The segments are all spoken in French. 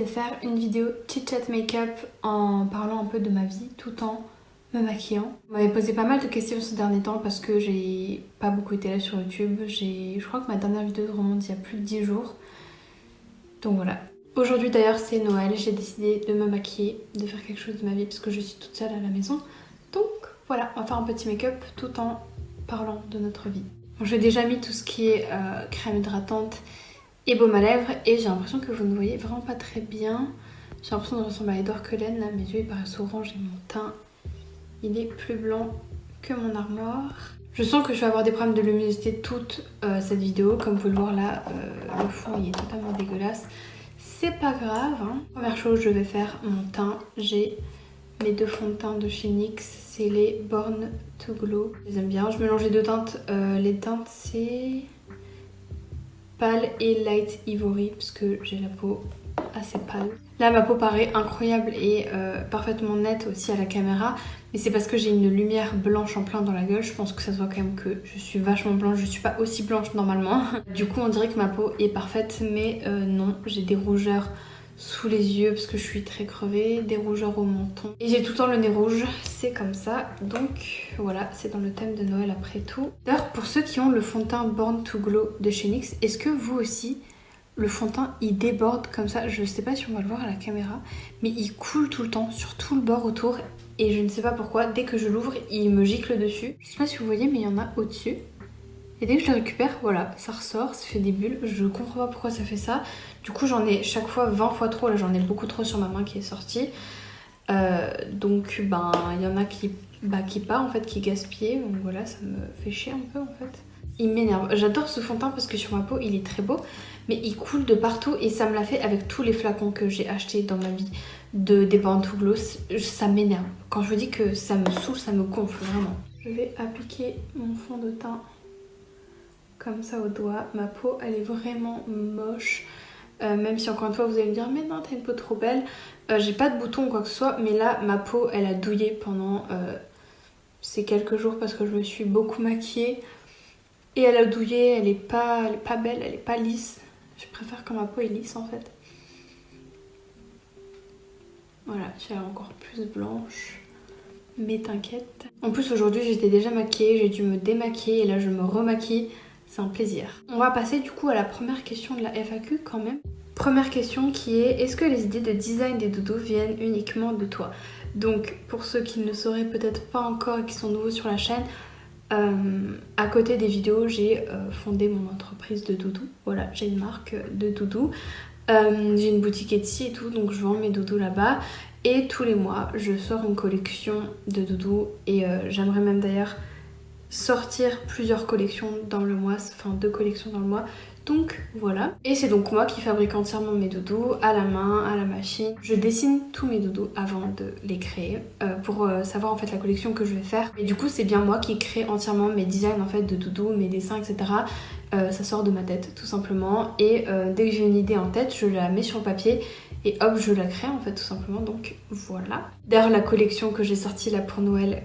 de faire une vidéo chit-chat make-up en parlant un peu de ma vie tout en me maquillant. Vous m'avez posé pas mal de questions ces derniers temps parce que j'ai pas beaucoup été là sur YouTube. Je crois que ma dernière vidéo remonte il y a plus de 10 jours. Donc voilà. Aujourd'hui d'ailleurs c'est Noël, j'ai décidé de me maquiller, de faire quelque chose de ma vie parce que je suis toute seule à la maison. Donc voilà, on va faire un petit make-up tout en parlant de notre vie. Bon, j'ai déjà mis tout ce qui est crème hydratante et baume à lèvres et j'ai l'impression que vous ne voyez vraiment pas très bien. J'ai l'impression de ressembler à Edouard Cullen, là mes yeux ils paraissent orange et mon teint il est plus blanc que mon armoire. Je sens que je vais avoir des problèmes de luminosité toute cette vidéo, comme vous pouvez le voir là, le fond il est totalement dégueulasse. C'est pas grave, hein. Première chose, je vais faire mon teint. J'ai mes deux fonds de teint de chez NYX, c'est les Born to Glow. Je les aime bien, je mélange les deux teintes. Les teintes c'est pâle et light ivory parce que j'ai la peau assez pâle. Là ma peau paraît incroyable et parfaitement nette aussi à la caméra, mais c'est parce que j'ai une lumière blanche en plein dans la gueule. Je pense que ça se voit quand même que je suis vachement blanche, je suis pas aussi blanche normalement. Du coup on dirait que ma peau est parfaite, mais non, j'ai des rougeurs sous les yeux parce que je suis très crevée, des rougeurs au menton et j'ai tout le temps le nez rouge, c'est comme ça. Donc voilà, c'est dans le thème de Noël après tout. D'ailleurs pour ceux qui ont le fond de teint Born to Glow de chez NYX, est-ce que vous aussi le fond de teint il déborde comme ça? Je sais pas si on va le voir à la caméra, mais il coule tout le temps sur tout le bord autour et je ne sais pas pourquoi, dès que je l'ouvre il me gicle dessus. Je sais pas si vous voyez mais il y en a au-dessus. Et dès que je le récupère, voilà, ça ressort, ça fait des bulles. Je comprends pas pourquoi ça fait ça. Du coup, j'en ai chaque fois 20 fois trop. Là, j'en ai beaucoup trop sur ma main qui est sortie. Donc, ben, il y en a qui part, en fait, qui gaspillent. Donc voilà, ça me fait chier un peu, en fait. Il m'énerve. J'adore ce fond de teint parce que sur ma peau, il est très beau. Mais il coule de partout et ça me l'a fait avec tous les flacons que j'ai achetés dans ma vie des Born to Glow. Ça m'énerve. Quand je vous dis que ça me saoule, ça me gonfle, vraiment. Je vais appliquer mon fond de teint comme ça au doigt. Ma peau elle est vraiment moche, même si encore une fois vous allez me dire mais non t'as une peau trop belle. J'ai pas de boutons ou quoi que ce soit, mais là ma peau elle a douillé pendant ces quelques jours parce que je me suis beaucoup maquillée et elle a douillé. Elle est pas belle, elle est pas lisse. Je préfère quand ma peau est lisse en fait. Voilà, j'ai encore plus blanche, mais t'inquiète. En plus aujourd'hui j'étais déjà maquillée, j'ai dû me démaquiller et là je me remaquille. C'est un plaisir. On va passer du coup à la première question de la FAQ quand même. Première question qui est: est-ce que les idées de design des doudous viennent uniquement de toi? Donc pour ceux qui ne le sauraient peut-être pas encore et qui sont nouveaux sur la chaîne, à côté des vidéos j'ai fondé mon entreprise de doudous. Voilà, j'ai une marque de doudous. J'ai une boutique Etsy et tout, donc je vends mes doudous là-bas. Et tous les mois je sors une collection de doudous et j'aimerais même d'ailleurs sortir plusieurs collections dans le mois, enfin 2 collections dans le mois. Donc voilà. Et c'est donc moi qui fabrique entièrement mes doudous à la main, à la machine. Je dessine tous mes doudous avant de les créer pour savoir en fait la collection que je vais faire. Et du coup c'est bien moi qui crée entièrement mes designs en fait de doudous, mes dessins etc. Ça sort de ma tête tout simplement. Et dès que j'ai une idée en tête, je la mets sur le papier et hop je la crée en fait tout simplement. Donc voilà. D'ailleurs la collection que j'ai sortie là pour Noël,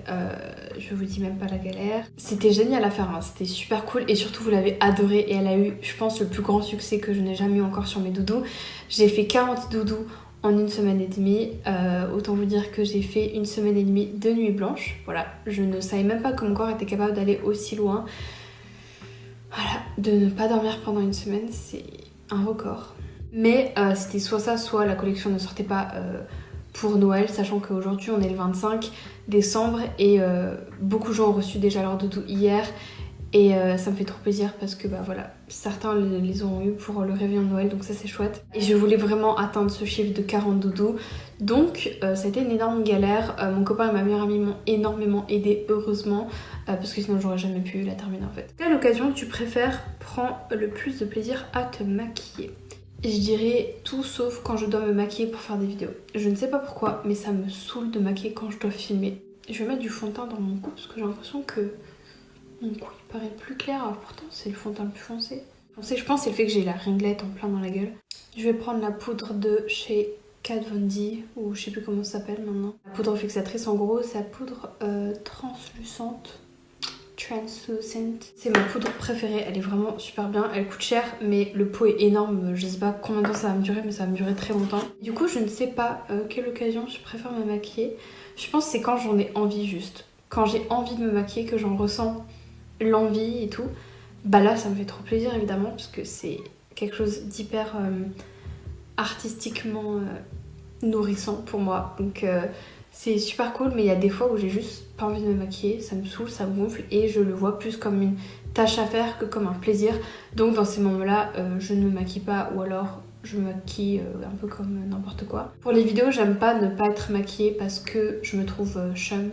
je vous dis même pas la galère. C'était génial à faire, hein. C'était super cool et surtout vous l'avez adoré et elle a eu je pense le plus grand succès que je n'ai jamais eu encore sur mes doudous. J'ai fait 40 doudous en une semaine et demie. Autant vous dire que j'ai fait une semaine et demie de nuit blanche. Voilà, je ne savais même pas que mon corps était capable d'aller aussi loin. Voilà, de ne pas dormir pendant une semaine, c'est un record. Mais c'était soit ça, soit la collection ne sortait pas pour Noël, sachant qu'aujourd'hui on est le 25 décembre et beaucoup de gens ont reçu déjà leur doudou hier. Et ça me fait trop plaisir parce que bah voilà, certains les ont eu pour le réveillon de Noël, donc ça c'est chouette. Et je voulais vraiment atteindre ce chiffre de 40 doudous, donc ça a été une énorme galère. Mon copain et ma meilleure amie m'ont énormément aidé, heureusement, parce que sinon j'aurais jamais pu la terminer en fait. Quelle occasion tu préfères prends le plus de plaisir à te maquiller? Je dirais tout sauf quand je dois me maquiller pour faire des vidéos. Je ne sais pas pourquoi, mais ça me saoule de maquiller quand je dois filmer. Je vais mettre du fond de teint dans mon cou parce que j'ai l'impression que mon cou il paraît plus clair, alors pourtant c'est le fond de teint le plus foncé. Je pense que c'est le fait que j'ai la ringlette en plein dans la gueule. Je vais prendre la poudre de chez Kat Von D, ou je sais plus comment ça s'appelle maintenant. La poudre fixatrice en gros, c'est la poudre translucente. Translucent. C'est ma poudre préférée, elle est vraiment super bien. Elle coûte cher, mais le pot est énorme. Je sais pas combien de temps ça va me durer, mais ça va me durer très longtemps. Du coup, je ne sais pas quelle occasion je préfère me maquiller. Je pense que c'est quand j'en ai envie juste. Quand j'ai envie de me maquiller, que j'en ressens l'envie et tout. Bah là, ça me fait trop plaisir évidemment, parce que c'est quelque chose d'hyper artistiquement nourrissant pour moi. Donc c'est super cool, mais il y a des fois où j'ai juste pas envie de me maquiller, ça me saoule, ça me gonfle et je le vois plus comme une tâche à faire que comme un plaisir. Donc dans ces moments-là, je ne me maquille pas ou alors je me maquille un peu comme n'importe quoi. Pour les vidéos, j'aime pas ne pas être maquillée parce que je me trouve chum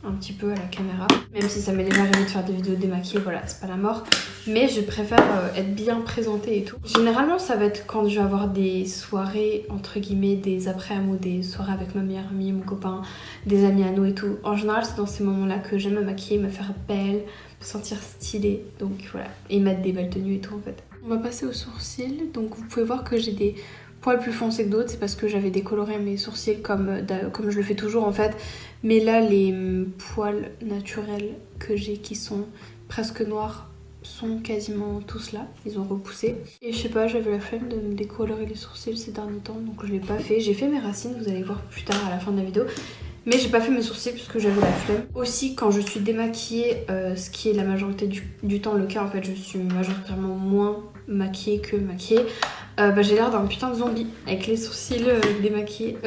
un petit peu à la caméra. Même si ça m'est déjà arrivé de faire des vidéos démaquillées, voilà, c'est pas la mort. Mais je préfère être bien présentée et tout. Généralement, ça va être quand je vais avoir des soirées, entre guillemets, des après-amours, des soirées avec ma meilleure amie, mon copain, des amis à nous et tout. En général, c'est dans ces moments-là que j'aime me maquiller, me faire belle, me sentir stylée. Donc voilà, et mettre des belles tenues et tout en fait. On va passer aux sourcils. Donc vous pouvez voir que j'ai des poils plus foncés que d'autres, c'est parce que j'avais décoloré mes sourcils comme je le fais toujours en fait. Mais là, les poils naturels que j'ai qui sont presque noirs sont quasiment tous là, ils ont repoussé. Et je sais pas, j'avais la flemme de me décolorer les sourcils ces derniers temps, donc je l'ai pas fait. J'ai fait mes racines, vous allez voir plus tard à la fin de la vidéo. Mais j'ai pas fait mes sourcils parce que j'avais la flemme. Aussi, quand je suis démaquillée, ce qui est la majorité du temps le cas, en fait, je suis majoritairement moins maquillée que maquillée. J'ai l'air d'un putain de zombie avec les sourcils démaquillés.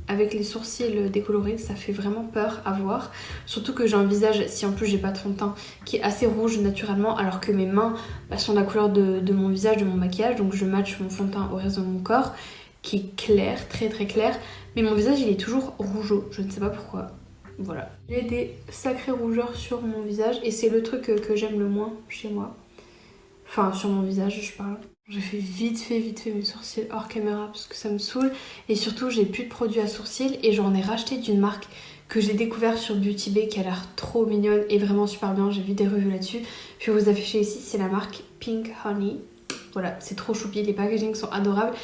Avec les sourcils décolorés, ça fait vraiment peur à voir. Surtout que j'ai un visage, si en plus j'ai pas de fond de teint, qui est assez rouge naturellement, alors que mes mains sont de la couleur de mon visage, de mon maquillage. Donc je match mon fond de teint au reste de mon corps, qui est clair, très très clair. Mais mon visage il est toujours rougeau, je ne sais pas pourquoi. Voilà. J'ai des sacrées rougeurs sur mon visage et c'est le truc que j'aime le moins chez moi. Enfin sur mon visage je parle. J'ai fait vite fait mes sourcils hors caméra parce que ça me saoule. Et surtout j'ai plus de produits à sourcils et j'en ai racheté d'une marque que j'ai découvert sur Beauty Bay qui a l'air trop mignonne et vraiment super bien. J'ai vu des reviews là-dessus. Je vais vous afficher ici, c'est la marque Pink Honey. Voilà, c'est trop choupi, les packagings sont adorables.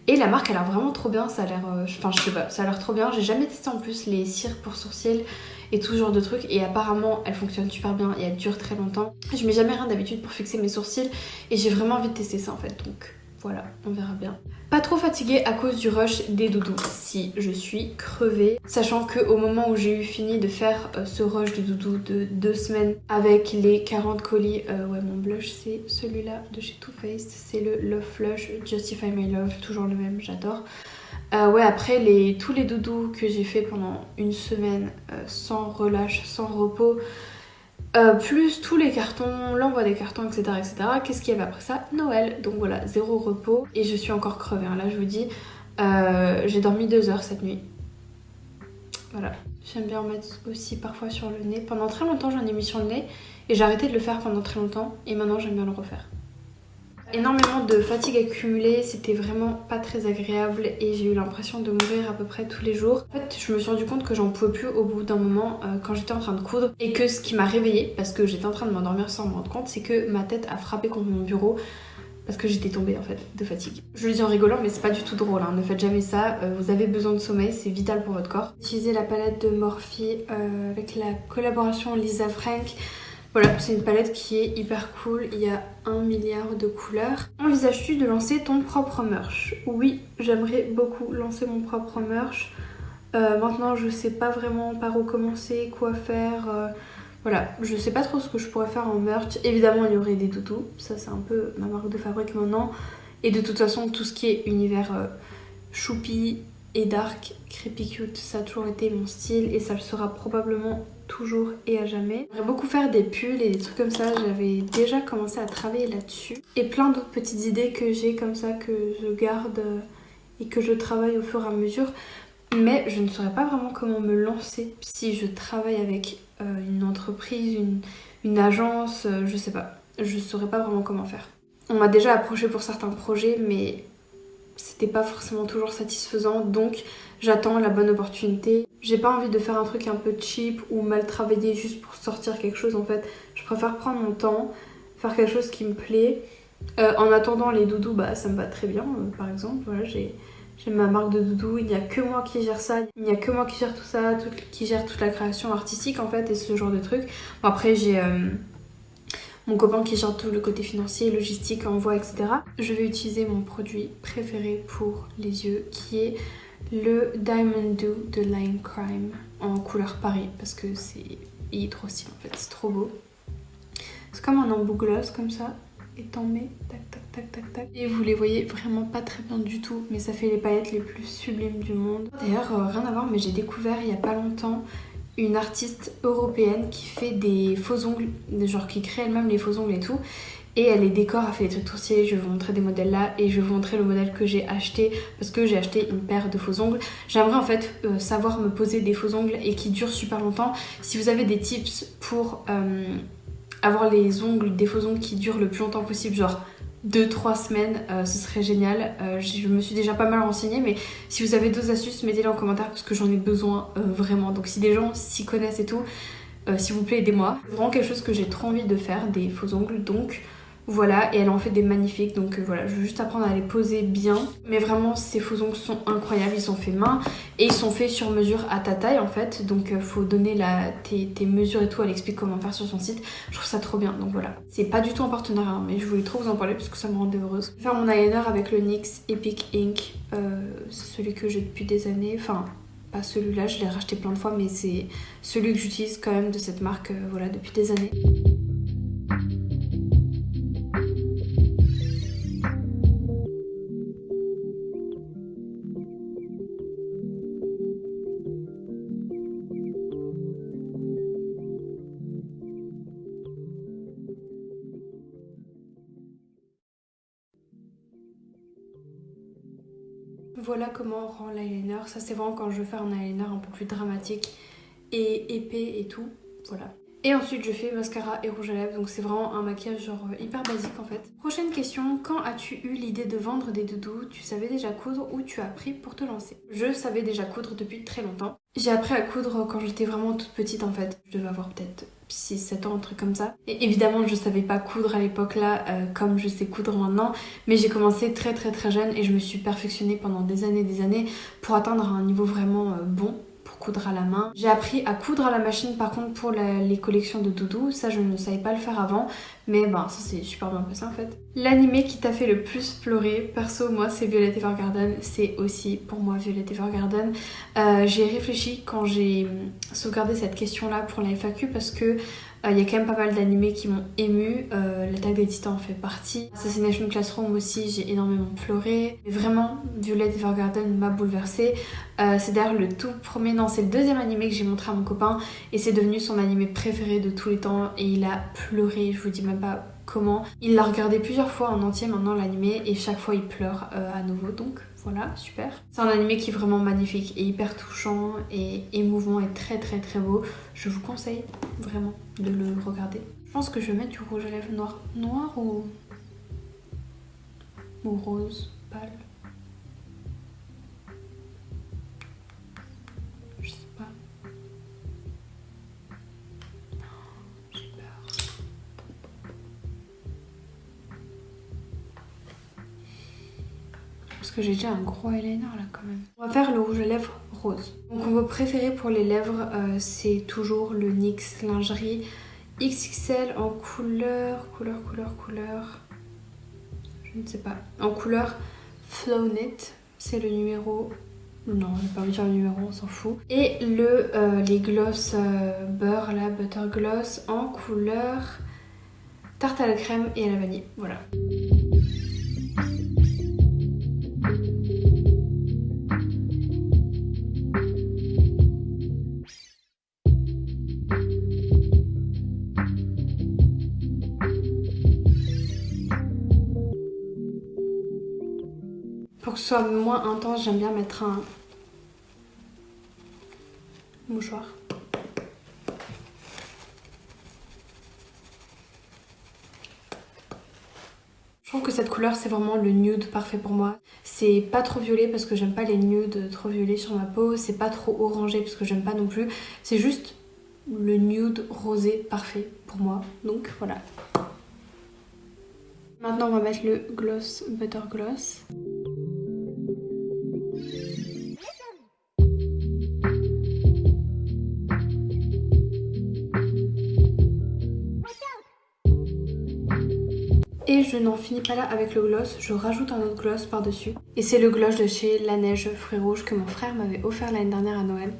Et la marque elle a l'air vraiment trop bien, ça a l'air, enfin je sais pas, ça a l'air trop bien. J'ai jamais testé en plus les cires pour sourcils et tout ce genre de trucs et apparemment elle fonctionne super bien et elle dure très longtemps. Je mets jamais rien d'habitude pour fixer mes sourcils et j'ai vraiment envie de tester ça en fait, donc voilà, on verra bien. Pas trop fatiguée à cause du rush des doudous. Si, je suis crevée. Sachant qu'au moment où j'ai eu fini de faire ce rush de doudous de 2 semaines avec les 40 colis, ouais mon blush c'est celui-là de chez Too Faced, c'est le Love Flush Justify My Love, toujours le même, j'adore. Ouais, après tous les doudous que j'ai fait pendant une semaine sans relâche, sans repos, plus tous les cartons, l'envoi des cartons, etc. Qu'est-ce qu'il y avait après ça? Noël. Donc voilà, 0 repos. Et je suis encore crevée, hein. Là je vous dis, j'ai dormi 2 heures cette nuit. Voilà. J'aime bien en mettre aussi parfois sur le nez. Pendant très longtemps j'en ai mis sur le nez et j'ai arrêté de le faire pendant très longtemps. Et maintenant j'aime bien le refaire. Énormément de fatigue accumulée, c'était vraiment pas très agréable et j'ai eu l'impression de mourir à peu près tous les jours. En fait, je me suis rendu compte que j'en pouvais plus au bout d'un moment quand j'étais en train de coudre et que ce qui m'a réveillée, parce que j'étais en train de m'endormir sans me rendre compte, c'est que ma tête a frappé contre mon bureau parce que j'étais tombée en fait de fatigue. Je le dis en rigolant mais c'est pas du tout drôle, hein. Ne faites jamais ça, vous avez besoin de sommeil, c'est vital pour votre corps. Utilisez la palette de Morphe avec la collaboration Lisa Frank. Voilà, c'est une palette qui est hyper cool, il y a 1 milliard de couleurs. Envisages-tu de lancer ton propre merch? Oui, j'aimerais beaucoup lancer mon propre merch. Maintenant, je sais pas vraiment par où commencer, quoi faire. Voilà, je sais pas trop ce que je pourrais faire en merch. Évidemment, il y aurait des doudous, ça c'est un peu ma marque de fabrique maintenant. Et de toute façon, tout ce qui est univers choupi et dark, creepy cute, ça a toujours été mon style et ça le sera probablement toujours et à jamais. J'aimerais beaucoup faire des pulls et des trucs comme ça, j'avais déjà commencé à travailler là-dessus. Et plein d'autres petites idées que j'ai comme ça, que je garde et que je travaille au fur et à mesure. Mais je ne saurais pas vraiment comment me lancer si je travaille avec une entreprise, une agence, je sais pas. Je saurais pas vraiment comment faire. On m'a déjà approché pour certains projets, mais c'était pas forcément toujours satisfaisant, donc j'attends la bonne opportunité. J'ai pas envie de faire un truc un peu cheap ou mal travaillé juste pour sortir quelque chose en fait. Je préfère prendre mon temps, faire quelque chose qui me plaît. En attendant les doudous, bah ça me va très bien. Par exemple, voilà, j'ai J'ai ma marque de doudou, il n'y a que moi qui gère ça, il n'y a que moi qui gère tout ça, qui gère toute la création artistique en fait et ce genre de trucs. Bon, après j'ai mon copain qui gère tout le côté financier, logistique, envoi, etc. Je vais utiliser mon produit préféré pour les yeux qui est le Diamond Dew de Line Crime en couleur Paris parce que il est trop stylé en fait, c'est trop beau. C'est comme un embout gloss comme ça. Et t'en mets tac tac tac tac tac. Et vous les voyez vraiment pas très bien du tout, mais ça fait les paillettes les plus sublimes du monde. D'ailleurs, rien à voir, mais j'ai découvert il y a pas longtemps une artiste européenne qui fait des faux ongles, genre qui crée elle-même les faux ongles et tout. Et elle les décore, elle fait des trucs trop stylés. Je vais vous montrer des modèles là et je vais vous montrer le modèle que j'ai acheté parce que j'ai acheté une paire de faux ongles. J'aimerais en fait savoir me poser des faux ongles et qui durent super longtemps. Si vous avez des tips pour avoir les ongles, des faux ongles qui durent le plus longtemps possible, genre 2-3 semaines, ce serait génial. Je me suis déjà pas mal renseignée, mais si vous avez d'autres astuces, mettez-les en commentaire parce que j'en ai besoin vraiment. Donc si des gens s'y connaissent et tout, s'il vous plaît aidez-moi. C'est vraiment quelque chose que j'ai trop envie de faire, des faux ongles, donc voilà, et elle en fait des magnifiques, donc voilà, je veux juste apprendre à les poser bien. Mais vraiment, ces faux ongles sont incroyables, ils sont faits main et ils sont faits sur mesure à ta taille en fait. Donc faut donner tes mesures et tout, elle explique comment faire sur son site. Je trouve ça trop bien, donc voilà. C'est pas du tout en partenariat, hein, mais je voulais trop vous en parler parce que ça me rendait heureuse. Je vais faire mon eyeliner avec le NYX Epic Ink, c'est celui que j'ai depuis des années, enfin... Pas celui-là, je l'ai racheté plein de fois, mais c'est celui que j'utilise quand même de cette marque, voilà, depuis des années. Voilà comment on rend l'eyeliner. Ça c'est vraiment quand je veux faire un eyeliner un peu plus dramatique et épais et tout. Voilà. Et ensuite je fais mascara et rouge à lèvres. Donc c'est vraiment un maquillage genre hyper basique en fait. Prochaine question. Quand as-tu eu l'idée de vendre des doudous? Tu savais déjà coudre ou tu as appris pour te lancer? Je savais déjà coudre depuis très longtemps. J'ai appris à coudre quand j'étais vraiment toute petite en fait. Je devais avoir peut-être 6-7 ans, un truc comme ça. Et évidemment je savais pas coudre à l'époque là comme je sais coudre maintenant, mais j'ai commencé très jeune et je me suis perfectionnée pendant des années pour atteindre un niveau vraiment bon pour coudre à la main. J'ai appris à coudre à la machine par contre pour les collections de doudous, ça je ne savais pas le faire avant, mais ben ça c'est super bien passé en fait. L'animé qui t'a fait le plus pleurer, perso moi c'est Violet Evergarden, c'est aussi pour moi Violet Evergarden. J'ai réfléchi quand j'ai sauvegardé cette question là pour la FAQ parce que il y a quand même pas mal d'animés qui m'ont émue, l'Attaque des Titans en fait partie. Assassination Classroom aussi, j'ai énormément pleuré. Mais vraiment, Violet Evergarden m'a bouleversée. C'est d'ailleurs le tout premier, non c'est le deuxième animé que j'ai montré à mon copain et c'est devenu son animé préféré de tous les temps et il a pleuré, je vous dis même pas comment. Il l'a regardé plusieurs fois en entier maintenant l'animé et chaque fois il pleure à nouveau, donc voilà, super. C'est un animé qui est vraiment magnifique et hyper touchant et émouvant et très beau. Je vous conseille vraiment de le regarder. Je pense que je vais mettre du rouge à lèvres noir. Noir ou rose pâle. Je sais pas. J'ai peur. Parce que j'ai déjà un gros eyeliner là quand même. On va faire le rouge à lèvres rose. Mon combo préféré pour les lèvres, c'est toujours le NYX Lingerie XXL en couleur. Je ne sais pas. En couleur Flow Knit. C'est le numéro... Non, je vais pas vous dire le numéro, on s'en fout. Et les gloss beurre, là, Butter Gloss en couleur tarte à la crème et à la vanille. Voilà. Pour que ce soit moins intense, j'aime bien mettre un mouchoir. Je trouve que cette couleur c'est vraiment le nude parfait pour moi. C'est pas trop violet parce que j'aime pas les nudes trop violets sur ma peau. C'est pas trop orangé parce que j'aime pas non plus. C'est juste le nude rosé parfait pour moi. Donc voilà. Maintenant on va mettre le gloss Butter Gloss. Et je n'en finis pas là avec le gloss, je rajoute un autre gloss par-dessus. Et c'est le gloss de chez La Neige Fruits Rouges que mon frère m'avait offert l'année dernière à Noël.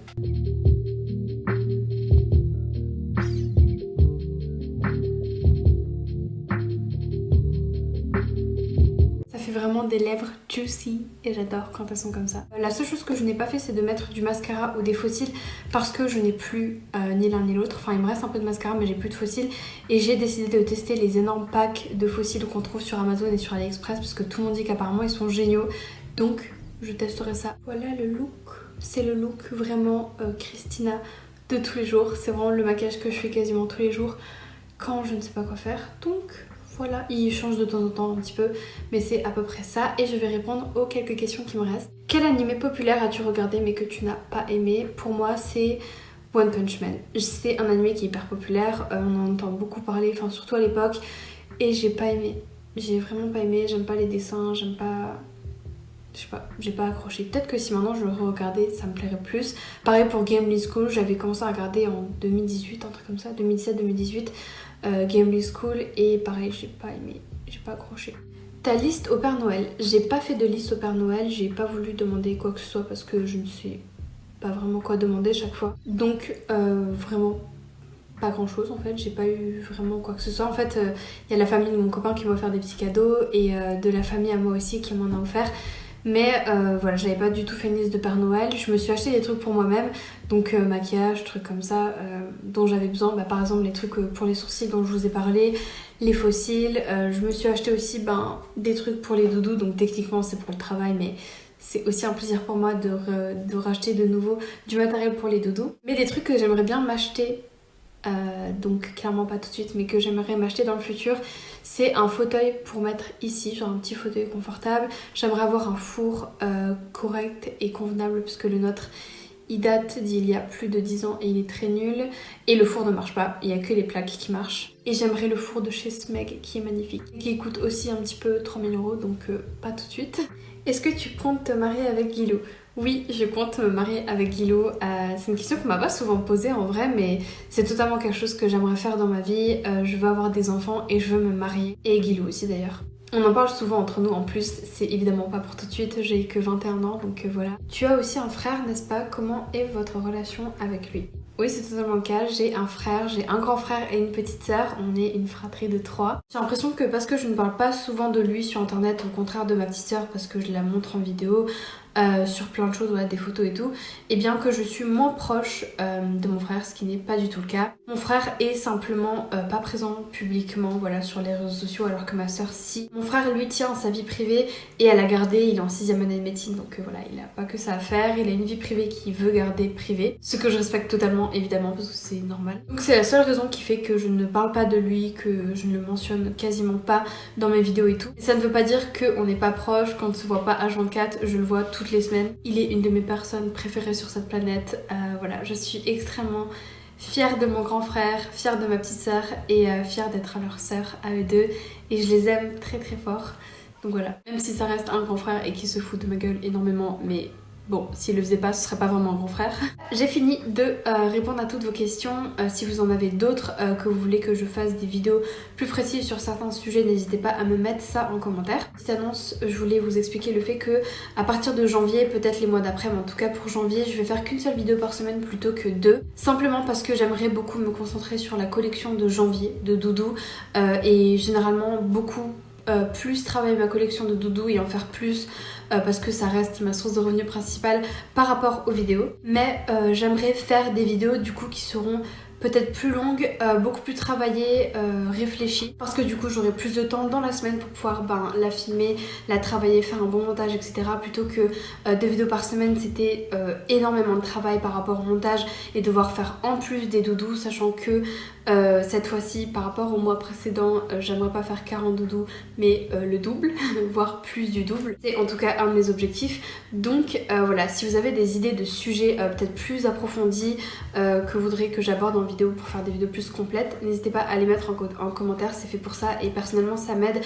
Vraiment des lèvres juicy et j'adore quand elles sont comme ça. La seule chose que je n'ai pas fait c'est de mettre du mascara ou des faux cils parce que je n'ai plus ni l'un ni l'autre. Enfin il me reste un peu de mascara mais j'ai plus de faux cils et j'ai décidé de tester les énormes packs de faux cils qu'on trouve sur Amazon et sur AliExpress parce que tout le monde dit qu'apparemment ils sont géniaux, donc je testerai ça. Voilà le look, c'est le look vraiment Christina de tous les jours. C'est vraiment le maquillage que je fais quasiment tous les jours quand je ne sais pas quoi faire, donc voilà, il change de temps en temps un petit peu, mais c'est à peu près ça. Et je vais répondre aux quelques questions qui me restent. Quel animé populaire as-tu regardé mais que tu n'as pas aimé? Pour moi, c'est One Punch Man. C'est un animé qui est hyper populaire, on en entend beaucoup parler, enfin surtout à l'époque, et j'ai pas aimé. J'ai vraiment pas aimé, j'aime pas les dessins, j'aime pas... Je sais pas, j'ai pas accroché. Peut-être que si maintenant je le re-regardais, ça me plairait plus. Pareil pour Gambling School, j'avais commencé à regarder en 2018, un truc comme ça, 2017-2018. Gambling School et pareil j'ai pas aimé, j'ai pas accroché. Ta liste au Père Noël, j'ai pas fait de liste au Père Noël, j'ai pas voulu demander quoi que ce soit parce que je ne sais pas vraiment quoi demander chaque fois, donc vraiment pas grand chose en fait, j'ai pas eu vraiment quoi que ce soit. En fait y a la famille de mon copain qui m'a offert des petits cadeaux et de la famille à moi aussi qui m'en a offert. Mais voilà, j'avais pas du tout fait une liste de Père Noël. Je me suis acheté des trucs pour moi-même, donc maquillage, trucs comme ça, dont j'avais besoin. Bah, par exemple, les trucs pour les sourcils dont je vous ai parlé, les faux cils. Je me suis acheté aussi des trucs pour les doudous, donc techniquement c'est pour le travail, mais c'est aussi un plaisir pour moi de racheter de nouveau du matériel pour les doudous. Mais des trucs que j'aimerais bien m'acheter, donc clairement pas tout de suite, mais que j'aimerais m'acheter dans le futur, c'est un fauteuil pour mettre ici, genre un petit fauteuil confortable. J'aimerais avoir un four correct et convenable parce que le nôtre il date d'il y a plus de 10 ans et il est très nul. Et le four ne marche pas, il n'y a que les plaques qui marchent. Et j'aimerais le four de chez Smeg qui est magnifique, qui coûte aussi un petit peu 3000 €, donc pas tout de suite. Est-ce que tu comptes te marier avec Guilou? Oui, je compte me marier avec Guilou. C'est une question qu'on m'a pas souvent posée en vrai, mais c'est totalement quelque chose que j'aimerais faire dans ma vie. Je veux avoir des enfants et je veux me marier. Et Guilou aussi d'ailleurs. On en parle souvent entre nous en plus, c'est évidemment pas pour tout de suite, j'ai que 21 ans donc voilà. Tu as aussi un frère, n'est-ce pas? Comment est votre relation avec lui? Oui, c'est totalement le cas, j'ai un frère, j'ai un grand frère et une petite sœur, on est une fratrie de 3. J'ai l'impression que parce que je ne parle pas souvent de lui sur internet, au contraire de ma petite sœur parce que je la montre en vidéo, sur plein de choses, voilà, des photos et tout, et bien que je suis moins proche de mon frère, ce qui n'est pas du tout le cas. Mon frère est simplement pas présent publiquement, voilà, sur les réseaux sociaux, alors que ma soeur si. Mon frère lui tient à sa vie privée et elle a gardé, il est en 6ème année de médecine, donc voilà, il a pas que ça à faire, il a une vie privée qu'il veut garder privée, ce que je respecte totalement évidemment parce que c'est normal. Donc c'est la seule raison qui fait que je ne parle pas de lui, que je ne le mentionne quasiment pas dans mes vidéos et tout. Et ça ne veut pas dire qu'on n'est pas proche, qu'on ne se voit pas H24, je le vois toutes les semaines. Il est une de mes personnes préférées sur cette planète. Voilà, je suis extrêmement fière de mon grand frère, fière de ma petite sœur et fière d'être leur sœur à eux deux. Et je les aime très très fort. Donc voilà, même si ça reste un grand frère et qui se fout de ma gueule énormément, mais bon, s'il le faisait pas, ce serait pas vraiment un grand frère. J'ai fini de répondre à toutes vos questions. Si vous en avez d'autres, que vous voulez que je fasse des vidéos plus précises sur certains sujets, n'hésitez pas à me mettre ça en commentaire. Petite annonce, je voulais vous expliquer le fait que à partir de janvier, peut-être les mois d'après, mais en tout cas pour janvier, je vais faire qu'une seule vidéo par semaine plutôt que 2. Simplement parce que j'aimerais beaucoup me concentrer sur la collection de janvier de doudou et généralement beaucoup plus travailler ma collection de doudou et en faire plus parce que ça reste ma source de revenus principale par rapport aux vidéos. Mais j'aimerais faire des vidéos du coup qui seront peut-être plus longues, beaucoup plus travaillées, réfléchies, parce que du coup j'aurai plus de temps dans la semaine pour pouvoir la filmer, la travailler, faire un bon montage, etc. Plutôt que 2 vidéos par semaine, c'était énormément de travail par rapport au montage et devoir faire en plus des doudous, sachant que cette fois-ci par rapport au mois précédent, j'aimerais pas faire 40 doudous mais le double, voire plus du double. C'est en tout cas un de mes objectifs. Donc voilà, si vous avez des idées de sujets peut-être plus approfondis que vous voudrez que j'aborde en vidéo pour faire des vidéos plus complètes, n'hésitez pas à les mettre en commentaire, c'est fait pour ça et personnellement ça m'aide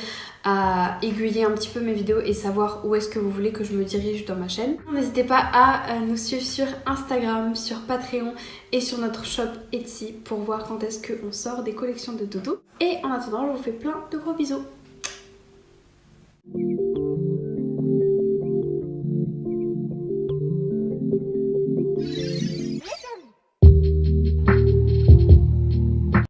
à aiguiller un petit peu mes vidéos et savoir où est-ce que vous voulez que je me dirige dans ma chaîne. N'hésitez pas à nous suivre sur Instagram, sur Patreon et sur notre shop Etsy pour voir quand est-ce qu'on sort des collections de doudou. Et en attendant, je vous fais plein de gros bisous. ciao.